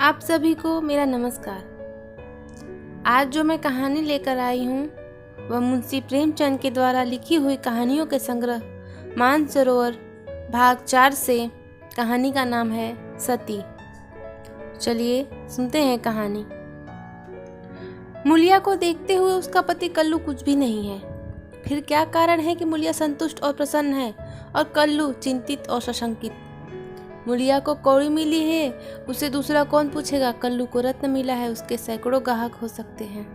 आप सभी को मेरा नमस्कार। आज जो मैं कहानी लेकर आई हूँ वह मुंशी प्रेमचंद के द्वारा लिखी हुई कहानियों के संग्रह मानसरोवर भाग 4 से। कहानी का नाम है सती। चलिए सुनते हैं कहानी। मुलिया को देखते हुए उसका पति कल्लू कुछ भी नहीं है। फिर क्या कारण है कि मुलिया संतुष्ट और प्रसन्न है और कल्लू चिंतित और सशंकित। मुलिया को कौड़ी मिली है, उसे दूसरा कौन पूछेगा। कल्लू को रत्न मिला है, उसके सैकड़ों ग्राहक हो सकते हैं।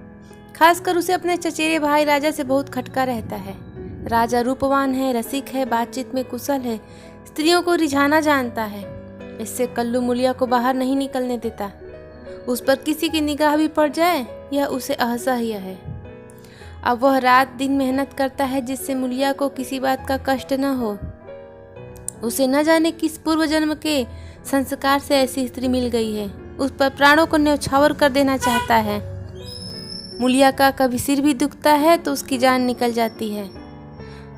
खासकर उसे अपने चचेरे भाई राजा से बहुत खटका रहता है। राजा रूपवान है, रसिक है, बातचीत में कुशल है, स्त्रियों को रिझाना जानता है। इससे कल्लू मुलिया को बाहर नहीं निकलने देता। उस पर किसी की निगाह भी पड़ जाए यह उसे असह्य है। अब वह रात दिन मेहनत करता है जिससे मुलिया को किसी बात का कष्ट न हो। उसे न जाने किस पूर्व जन्म के संस्कार से ऐसी स्त्री मिल गई है। उस पर प्राणों को न्यौछावर कर देना चाहता है। मुलिया का कभी सिर भी दुखता है तो उसकी जान निकल जाती है।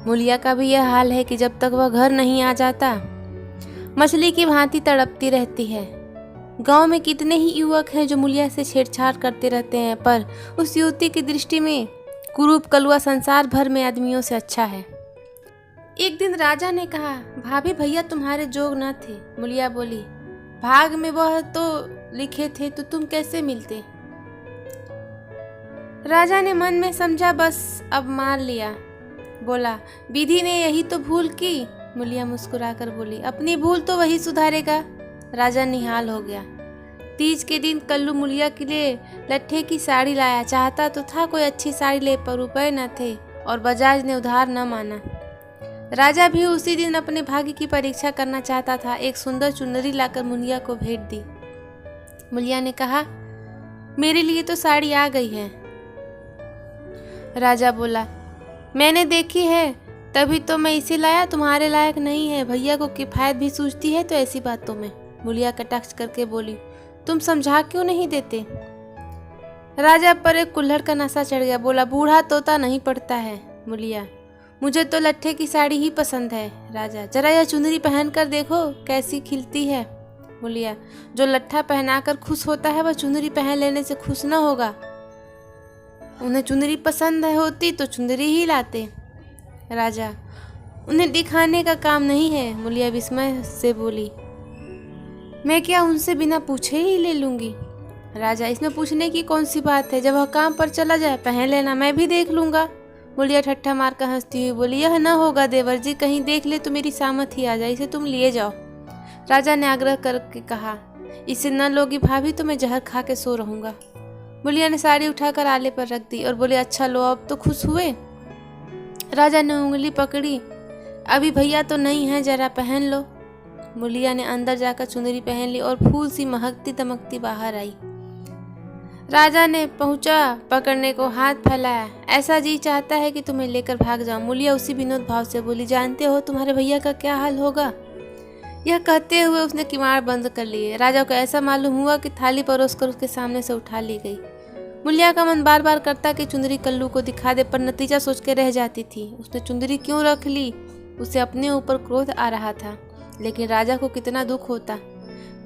मुलिया का भी यह हाल है कि जब तक वह घर नहीं आ जाता मछली की भांति तड़पती रहती है। गांव में कितने ही युवक हैं जो मुलिया से छेड़छाड़ करते रहते हैं, पर उस युवती की दृष्टि में कुरूप कलुआ संसार भर में आदमियों से अच्छा है। एक दिन राजा ने कहा, भाभी भैया तुम्हारे जोग न थे। मुलिया बोली, भाग में वह तो लिखे थे तो तुम कैसे मिलते। राजा ने मन में समझा, बस अब मान लिया। बोला, विधि ने यही तो भूल की। मुलिया मुस्कुराकर बोली, अपनी भूल तो वही सुधारेगा। राजा निहाल हो गया। तीज के दिन कल्लू मुलिया के लिए लट्ठे की साड़ी लाया। चाहता तो था कोई अच्छी साड़ी ले, पर रुपए न थे और बजाज ने उधार न माना। राजा भी उसी दिन अपने भाग्य की परीक्षा करना चाहता था। एक सुंदर चुनरी लाकर मुलिया को भेंट दी। मुलिया ने कहा, मेरे लिए तो साड़ी आ गई है। राजा बोला, मैंने देखी है तभी तो मैं इसे लाया, तुम्हारे लायक नहीं है। भैया को किफायत भी सूझती है तो ऐसी बातों में। मुलिया कटाक्ष करके बोली, तुम समझा क्यों नहीं देते। राजा पर एक कुल्हड़ का नशा चढ़ गया। बोला, बूढ़ा तोता नहीं पड़ता है। मुलिया, मुझे तो लट्ठे की साड़ी ही पसंद है। राजा, जरा यह चुनरी पहन कर देखो कैसी खिलती है। मुलिया, जो लट्ठा पहनाकर खुश होता है वह चुनरी पहन लेने से खुश न होगा। उन्हें चुनरी पसंद होती तो चुनरी ही लाते। राजा, उन्हें दिखाने का काम नहीं है। मुलिया विस्मय से बोली, मैं क्या उनसे बिना पूछे ही ले लूंगी। राजा, इसमें पूछने की कौन सी बात है, जब वह काम पर चला जाए पहन लेना, मैं भी देख लूंगा। मुलिया ठट्ठा मार कर हंसती हुई बोली, यह न होगा देवर जी, कहीं देख ले तो मेरी सामत ही आ जाए, इसे तुम लिए जाओ। राजा ने आग्रह करके कहा, इसे न लोगी भाभी तो मैं जहर खा के सो रहूंगा। मुलिया ने साड़ी उठाकर आले पर रख दी और बोले, अच्छा लो, अब तो खुश हुए। राजा ने उंगली पकड़ी, अभी भैया तो नहीं है, जरा पहन लो। मुलिया ने अंदर जाकर चुनरी पहन ली और फूल सी महकती दमकती बाहर आई। राजा ने पहुंचा, पकड़ने को हाथ फैलाया, ऐसा जी चाहता है कि तुम्हें लेकर भाग जाऊं। मुलिया उसी विनोद भाव से बोली, जानते हो तुम्हारे भैया का क्या हाल होगा। यह कहते हुए उसने किवाड़ बंद कर लिए। राजा को ऐसा मालूम हुआ कि थाली परोसकर उसके सामने से उठा ली गई। मुलिया का मन बार बार करता कि चुंदरी कल्लू को दिखा दे, पर नतीजा सोच के रह जाती थी। उसने चुंदरी क्यों रख ली। उसे अपने ऊपर क्रोध आ रहा था, लेकिन राजा को कितना दुख होता।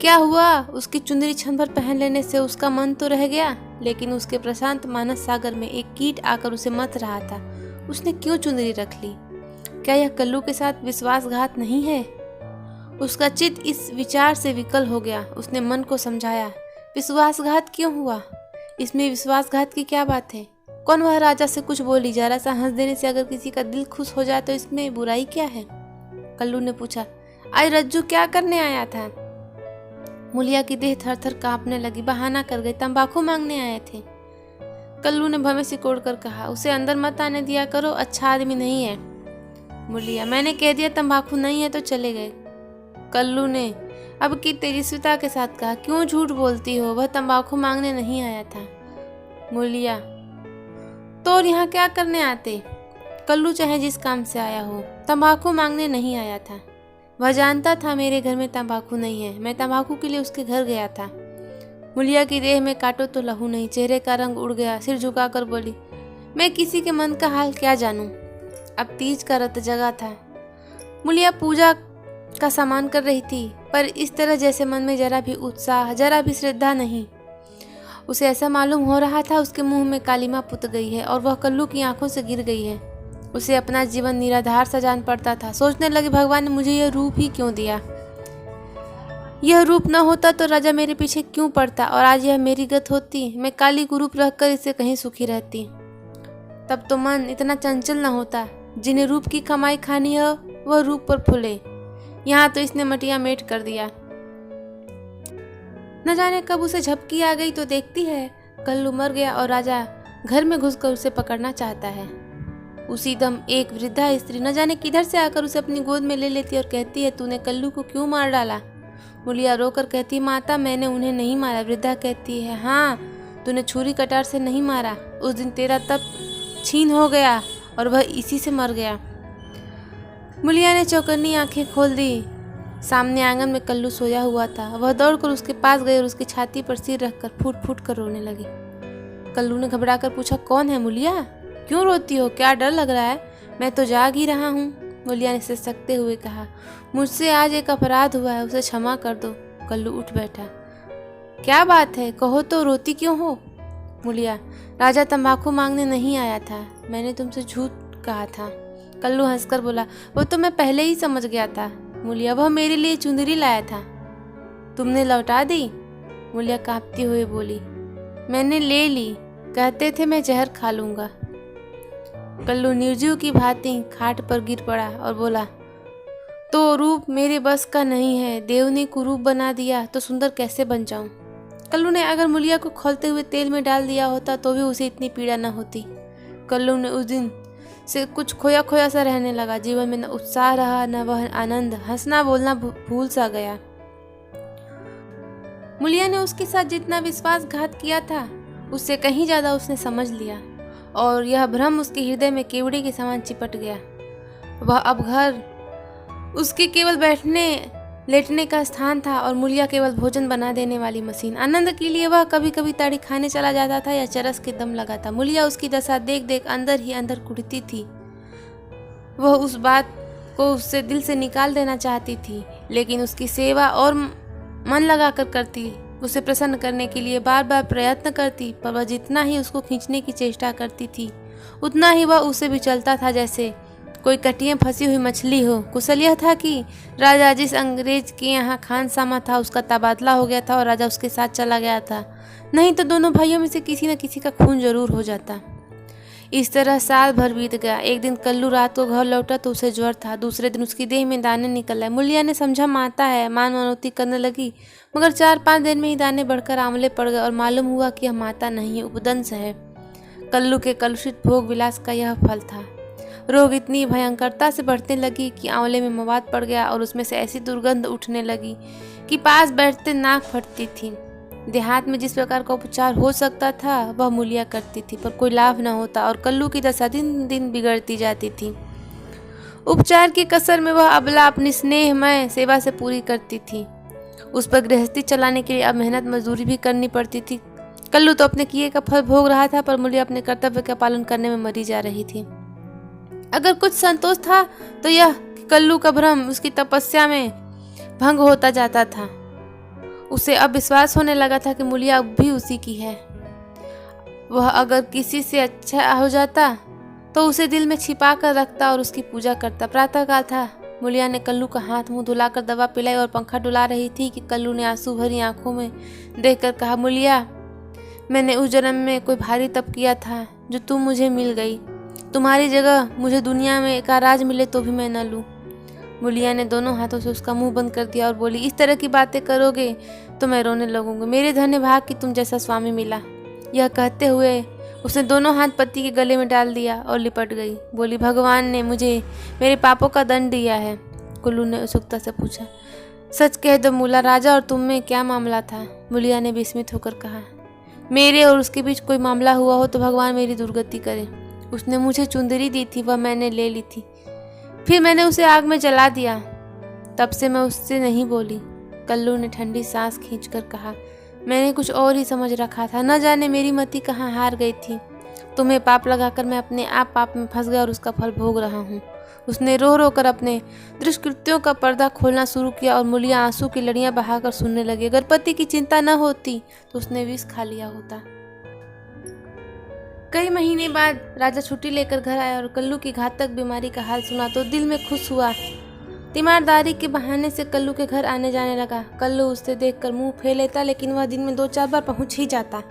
क्या हुआ, उसकी चुंदरी क्षण भर पहन लेने से उसका मन तो रह गया, लेकिन उसके प्रशांत मानस सागर में एक कीट आकर उसे मत रहा था। उसने क्यों चुंदरी रख ली। क्या यह कल्लू के साथ विश्वासघात नहीं है। उसका चित्त इस विचार से विकल हो गया। उसने मन को समझाया, विश्वासघात क्यों हुआ, इसमें विश्वासघात की क्या बात है। कौन वह राजा से कुछ बोली, जरा सा हंस देने से अगर किसी का दिल खुश हो जाए तो इसमें बुराई क्या है। कल्लू ने पूछा, आज रज्जू क्या करने आया था। मुलिया की देह थर थर कांपने लगी। बहाना कर गई, तंबाकू मांगने आए थे। कल्लू ने भवें सिकोड़ कर कहा, उसे अंदर मत आने दिया करो, अच्छा आदमी नहीं है। मुलिया, मैंने कह दिया तंबाकू नहीं है तो चले गए। कल्लू ने अब की तेजस्विता के साथ कहा, क्यों झूठ बोलती हो, वह तंबाकू मांगने नहीं आया था। मुलिया, तो यहाँ क्या करने आते। कल्लू, चाहे जिस काम से आया हो, तंबाकू मांगने नहीं आया था। वह जानता था मेरे घर में तंबाकू नहीं है, मैं तंबाकू के लिए उसके घर गया था। मुलिया की देह में काटो तो लहू नहीं, चेहरे का रंग उड़ गया। सिर झुकाकर बोली, मैं किसी के मन का हाल क्या जानूं। अब तीज का रत जगा था। मुलिया पूजा का सामान कर रही थी, पर इस तरह जैसे मन में जरा भी उत्साह, जरा भी श्रद्धा नहीं। उसे ऐसा मालूम हो रहा था उसके मुंह में कालिमा पुत गई है और वह कल्लू की आंखों से गिर गई है। उसे अपना जीवन निराधार सा जान पड़ता था। सोचने लगी, भगवान ने मुझे यह रूप ही क्यों दिया? यह रूप न होता तो राजा मेरे पीछे क्यों पड़ता, और आज यह मेरी गत होती। मैं काली को रूप रखकर इससे कहीं सुखी रहती। तब तो मन इतना चंचल न होता। जिन्हें रूप की कमाई खानी है वह रूप पर फूले। यहाँ तो इसने मटिया मेट कर दिया। न जाने कब उसे झपकी आ गई तो देखती है कल्लू मर गया और राजा घर में घुसकर उसे पकड़ना चाहता है। उसी दम एक वृद्धा स्त्री न जाने किधर से आकर उसे अपनी गोद में ले लेती और कहती है, तूने कल्लू को क्यों मार डाला? मुलिया रोकर कहती, माता मैंने उन्हें नहीं मारा। वृद्धा कहती है, हाँ तूने छुरी कटार से नहीं मारा। उस दिन तेरा तप छीन हो गया और वह इसी से मर गया। मुलिया ने चौकन्नी आंखें खोल दी। सामने आंगन में कल्लू सोया हुआ था। वह दौड़कर उसके पास गई और उसकी छाती पर सिर रखकर फूट फूट कर रोने लगी। कल्लू ने घबराकर पूछा, कौन है मुलिया? क्यों रोती हो? क्या डर लग रहा है? मैं तो जाग ही रहा हूँ। मुलिया ने सिसकते हुए कहा, मुझसे आज एक अपराध हुआ है, उसे क्षमा कर दो। कल्लू उठ बैठा। क्या बात है, कहो तो, रोती क्यों हो? मुलिया, राजा तंबाकू मांगने नहीं आया था, मैंने तुमसे झूठ कहा था। कल्लू हंसकर बोला, वो तो मैं पहले ही समझ गया था। मुलिया, वह मेरे लिए चुंदरी लाया था, तुमने लौटा दी? मुलिया कांपती हुई बोली, मैंने ले ली, कहते थे मैं जहर खा लूंगा। कल्लू निर्जीव की भांति खाट पर गिर पड़ा और बोला, तो रूप मेरे बस का नहीं है, देव ने कुरूप बना दिया तो सुंदर कैसे बन जाऊं। कल्लू ने अगर मुलिया को खौलते हुए तेल में डाल दिया होता तो भी उसे इतनी पीड़ा न होती। कल्लू ने उस दिन से कुछ खोया खोया सा रहने लगा। जीवन में न उत्साह रहा, न वह आनंद, हंसना बोलना भूल सा गया। मुलिया ने उसके साथ जितना विश्वासघात किया था उससे कहीं ज्यादा उसने समझ लिया, और यह भ्रम उसके हृदय में केवड़ी के समान चिपट गया। वह अब घर उसके केवल बैठने लेटने का स्थान था और मुलिया केवल भोजन बना देने वाली मशीन। आनंद के लिए वह कभी कभी ताड़ी खाने चला जाता था या चरस के दम लगाता। मुलिया उसकी दशा देख देख अंदर ही अंदर कुढ़ती थी। वह उस बात को उससे दिल से निकाल देना चाहती थी, लेकिन उसकी सेवा और मन लगाकर करती, उसे प्रसन्न करने के लिए बार बार प्रयत्न करती, पर वह जितना ही उसको खींचने की चेष्टा करती थी उतना ही वह उसे विचलता था, जैसे कोई कटिए फंसी हुई मछली हो। कुशल यह था कि राजा जिस अंग्रेज के यहाँ खानसामा था उसका तबादला हो गया था और राजा उसके साथ चला गया था, नहीं तो दोनों भाइयों में से किसी न किसी का खून जरूर हो जाता। इस तरह साल भर बीत गया। एक दिन कल्लू रात को घर लौटा तो उसे ज्वर था। दूसरे दिन उसकी देह में दाने निकल आए। मुलिया ने समझा माता है, मान मनौती करने लगी, मगर 4-5 दिन में ही दाने बढ़कर आंवले पड़ गए और मालूम हुआ कि यह माता नहीं, उपदंश है। कल्लू के कलुषित भोग विलास का यह फल था। रोग इतनी भयंकरता से बढ़ने लगी कि आंवले में मवाद पड़ गया और उसमें से ऐसी दुर्गंध उठने लगी कि पास बैठते नाक फटती थी। देहात में जिस प्रकार का उपचार हो सकता था वह मुलिया करती थी, पर कोई लाभ न होता और कल्लू की दशा दिन दिन बिगड़ती जाती थी। उपचार की कसर में वह अबला अपनी स्नेहमय सेवा से पूरी करती थी। उस पर गृहस्थी चलाने के लिए अब मेहनत मजदूरी भी करनी पड़ती थी। कल्लू तो अपने किए का फल भोग रहा था, पर मुलिया अपने कर्तव्य का पालन करने में मरी जा रही थी। अगर कुछ संतोष था तो यह कल्लू का भ्रम उसकी तपस्या में भंग होता जाता था। उसे अब विश्वास होने लगा था कि मुलिया अब भी उसी की है। वह अगर किसी से अच्छा हो जाता तो उसे दिल में छिपा कर रखता और उसकी पूजा करता। प्रातःकाल था। मुलिया ने कल्लू का हाथ मुंह धुलाकर दवा पिलाई और पंखा डुला रही थी कि कल्लू ने आंसू भरी आंखों में देखकर कहा, मुलिया, मैंने उस जन्म में कोई भारी तप किया था जो तुम मुझे मिल गई। तुम्हारी जगह मुझे दुनिया में का राज मिले तो भी मैं न लूं। मुलिया ने दोनों हाथों से उसका मुंह बंद कर दिया और बोली, इस तरह की बातें करोगे तो मैं रोने लगूंगी। मेरे धन्य भाग कि तुम जैसा स्वामी मिला। यह कहते हुए उसने दोनों हाथ पति के गले में डाल दिया और लिपट गई। बोली, भगवान ने मुझे मेरे पापों का दंड दिया है। कल्लू ने उत्सुकता से पूछा, सच कह दो मुला, राजा और तुम में क्या मामला था? मुलिया ने विस्मित होकर कहा, मेरे और उसके बीच कोई मामला हुआ हो तो भगवान मेरी दुर्गति करे। उसने मुझे चुंदरी दी थी, वह मैंने ले ली थी, फिर मैंने उसे आग में जला दिया। तब से मैं उससे नहीं बोली। कल्लू ने ठंडी सांस खींचकर कहा, मैंने कुछ और ही समझ रखा था। न जाने मेरी मति कहाँ हार गई थी। तुम्हें पाप लगाकर मैं अपने आप पाप में फंस गया और उसका फल भोग रहा हूँ। उसने रो रो कर अपने दुष्कृत्यों का पर्दा खोलना शुरू किया और मूलिया आंसू की लड़ियां बहाकर सुनने लगी। अगर पति की चिंता न होती तो उसने विष खा लिया होता। कई महीने बाद राजा छुट्टी लेकर घर आया और कल्लू की घातक बीमारी का हाल सुना तो दिल में खुश हुआ। तीमारदारी के बहाने से कल्लू के घर आने जाने लगा। कल्लू उसे देखकर मुंह फेर लेता, लेकिन वह दिन में 2-4 बार पहुंच ही जाता।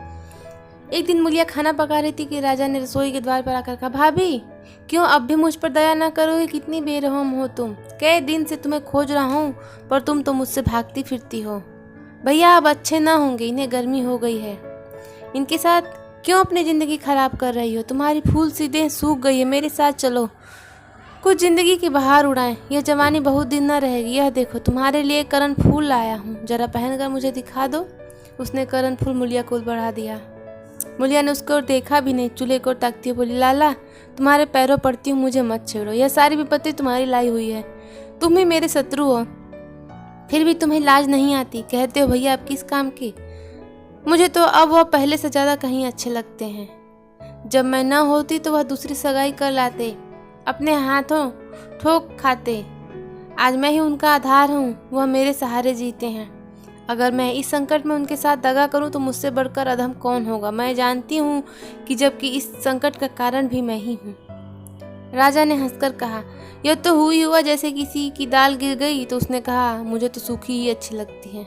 एक दिन मूलिया खाना पका रही थी कि राजा ने रसोई के द्वार पर आकर कहा, भाभी क्यों अब भी मुझ पर दया ना करोगे? कितनी बेरहम हो तुम। कई दिन से तुम्हें खोज रहा हूँ पर तुम तो मुझसे भागती फिरती हो। भैया अब अच्छे ना होंगे, इन्हें गर्मी हो गई है। इनके साथ क्यों अपनी ज़िंदगी खराब कर रही हो? तुम्हारी फूल सी देह सूख गई है, मेरे साथ चलो, कुछ ज़िंदगी की बहार उड़ाएं। यह जवानी बहुत दिन न रहेगी। यह देखो तुम्हारे लिए करण फूल लाया हूँ, जरा पहनकर मुझे दिखा दो। उसने करण फूल मूलिया को बढ़ा दिया। मूलिया ने उसको देखा भी नहीं, चूल्हे को ताकती हुई बोली, लाला तुम्हारे पैरों पड़ती हूँ, मुझे मत छेड़ो। यह सारी विपत्ति तुम्हारी लाई हुई है, तुम ही मेरे शत्रु हो, फिर भी तुम्हें लाज नहीं आती। कहते हो भैया अब किस काम की? मुझे तो अब वह पहले से ज़्यादा कहीं अच्छे लगते हैं। जब मैं न होती तो वह दूसरी सगाई कर लाते, अपने हाथों ठोक खाते। आज मैं ही उनका आधार हूँ, वह मेरे सहारे जीते हैं। अगर मैं इस संकट में उनके साथ दगा करूँ तो मुझसे बढ़कर अधम कौन होगा? मैं जानती हूँ कि जबकि इस संकट का कारण भी मैं ही हूँ। राजा ने हंसकर कहा, यह तो हुई हुआ जैसे किसी की दाल गिर गई। तो उसने कहा, मुझे तो सूखी ही अच्छी लगती है।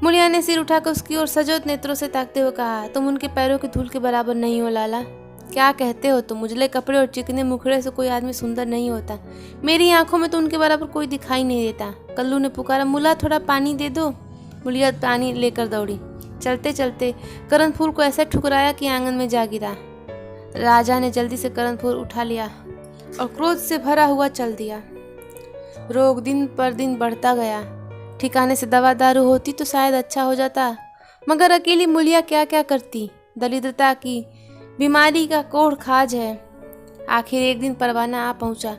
मूलिया ने सिर उठाकर उसकी ओर सजोत नेत्रों से ताकते हुए कहा, तुम उनके पैरों की धूल के बराबर नहीं हो लाला। क्या कहते हो तुम? उजले कपड़े और चिकने मुखड़े से कोई आदमी सुंदर नहीं होता। मेरी आंखों में तो उनके बराबर कोई दिखाई नहीं देता। कल्लू ने पुकारा, मुला थोड़ा पानी दे दो। मूलिया पानी लेकर दौड़ी। चलते चलते करण फूल को ऐसा ठुकराया कि आंगन में जा गिरा। राजा ने जल्दी से करण फूल उठा लिया और क्रोध से भरा हुआ चल दिया। रोग दिन पर दिन बढ़ता गया। ठिकाने से दवा दारू होती तो शायद अच्छा हो जाता, मगर अकेली मूलिया क्या क्या करती। दरिद्रता की बीमारी का कोढ़ खाज है। आखिर एक दिन परवाना आ पहुंचा।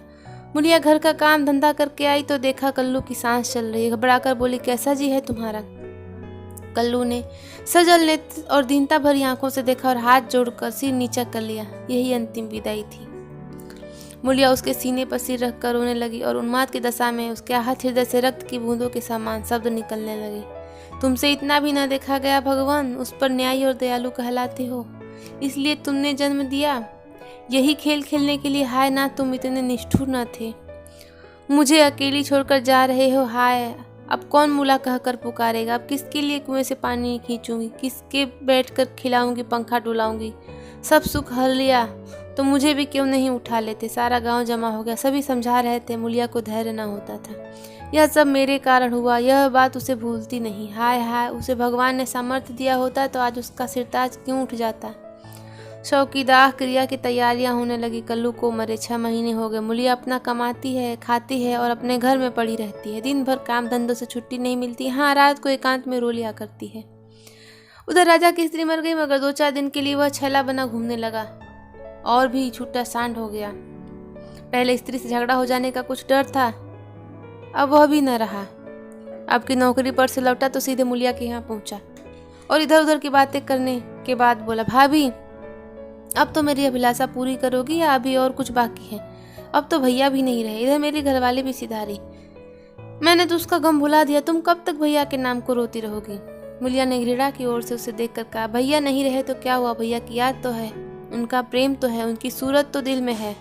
मूलिया घर का काम धंधा करके आई तो देखा कल्लू की सांस चल रही है। घबराकर बोली, कैसा जी है तुम्हारा? कल्लू ने सजल नेत्र और दीनता भरी आंखों से देखा और हाथ जोड़कर सिर नीचा कर लिया। यही अंतिम विदाई थी। मूलिया उसके सीने पर सिर रखकर रोने लगी और उन्माद की दशा में उसके आहत हृदय से रक्त की बूंदों के समान शब्द निकलने लगे। तुमसे इतना भी न देखा गया भगवान, उस पर न्यायी और दयालु कहलाते हो, इसलिए तुमने जन्म दिया। यही खेल खेलने के लिए? हाय ना तुम इतने निष्ठुर न थे। मुझे अकेली छोड़कर जा रहे हो। हाय अब कौन मूला कहकर पुकारेगा? अब किसके लिए कुएं से पानी खींचूंगी? किसके बैठकर खिलाऊंगी, पंखा डुलाऊंगी? सब सुख हर लिया तो मुझे भी क्यों नहीं उठा लेते? सारा गांव जमा हो गया, सभी समझा रहे थे। मूलिया को धैर्य न होता था। यह सब मेरे कारण हुआ, यह बात उसे भूलती नहीं। हाय हाय, उसे भगवान ने सामर्थ्य दिया होता तो आज उसका सिरताज क्यों उठ जाता। शव की दाह क्रिया की तैयारियां होने लगी। कल्लू को मरे 6 महीने हो गए। मूलिया अपना कमाती है, खाती है और अपने घर में पड़ी रहती है। दिन भर काम धंधों से छुट्टी नहीं मिलती। हाँ, रात को एकांत में रो लिया करती है। उधर राजा की स्त्री मर गई, मगर 2-4 दिन के लिए वह छैला बना घूमने लगा और भी छूटा सांड हो गया। पहले स्त्री से झगड़ा हो जाने का कुछ डर था, अब वह भी न रहा। अब की नौकरी पर से लौटा तो सीधे मूलिया के यहाँ पहुंचा और इधर उधर की बातें करने के बाद बोला, भाभी अब तो मेरी अभिलाषा पूरी करोगी या अभी और कुछ बाकी है? अब तो भैया भी नहीं रहे, इधर मेरी घरवाली भी सिधारी। मैंने तो उसका गम भुला दिया। तुम कब तक भैया के नाम को रोती रहोगी? मूलिया ने घृणा की ओर से उसे देखकर कहा, भैया नहीं रहे तो क्या हुआ? भैया की याद तो है, उनका प्रेम तो है, उनकी सूरत तो दिल में है,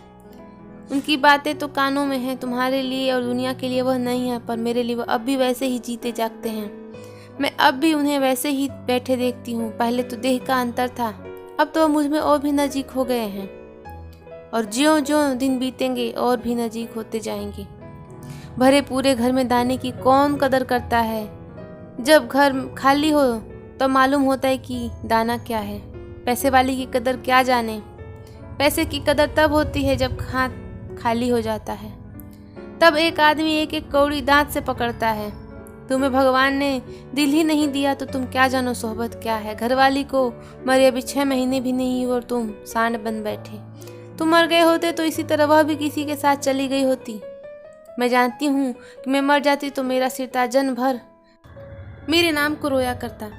उनकी बातें तो कानों में है। तुम्हारे लिए और दुनिया के लिए वह नहीं है, पर मेरे लिए वह अब भी वैसे ही जीते जागते हैं। मैं अब भी उन्हें वैसे ही बैठे देखती हूँ। पहले तो देह का अंतर था, अब तो वह मुझ में और भी नजीक हो गए हैं और ज्यों ज्यों दिन बीतेंगे और भी नजीक होते जाएंगे। भरे पूरे घर में दाने की कौन कदर करता है? जब घर खाली हो तो मालूम होता है कि दाना क्या है। पैसे वाली की कदर क्या जाने। पैसे की कदर तब होती है जब हाथ खाली हो जाता है, तब एक आदमी एक एक कौड़ी दांत से पकड़ता है। तुम्हें भगवान ने दिल ही नहीं दिया तो तुम क्या जानो सोहबत क्या है। घरवाली को मरे अभी 6 महीने भी नहीं हुए और तुम सांड बन बैठे। तुम मर गए होते तो इसी तरह वह भी किसी के साथ चली गई होती। मैं जानती हूँ कि मैं मर जाती तो मेरा सिरताज जन्म भर मेरे नाम को रोया करता।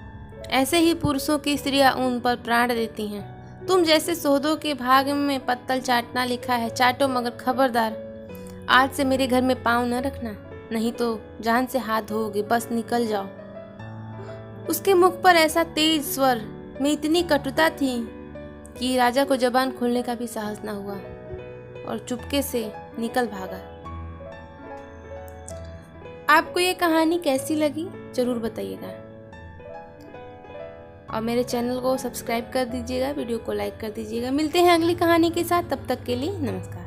ऐसे ही पुरुषों की स्त्रियां उन पर प्राण देती हैं। तुम जैसे सोहदों के भाग में पत्तल चाटना लिखा है, चाटो मगर खबरदार आज से मेरे घर में पाँव न रखना, नहीं तो जान से हाथ धोओगे, बस निकल जाओ। उसके मुख पर ऐसा तेज स्वर में इतनी कटुता थी कि राजा को जबान खोलने का भी साहस न हुआ और चुपके से निकल भागा। आपको ये कहानी कैसी लगी जरूर बताइएगा और मेरे चैनल को सब्सक्राइब कर दीजिएगा, वीडियो को लाइक कर दीजिएगा। मिलते हैं अगली कहानी के साथ, तब तक के लिए नमस्कार।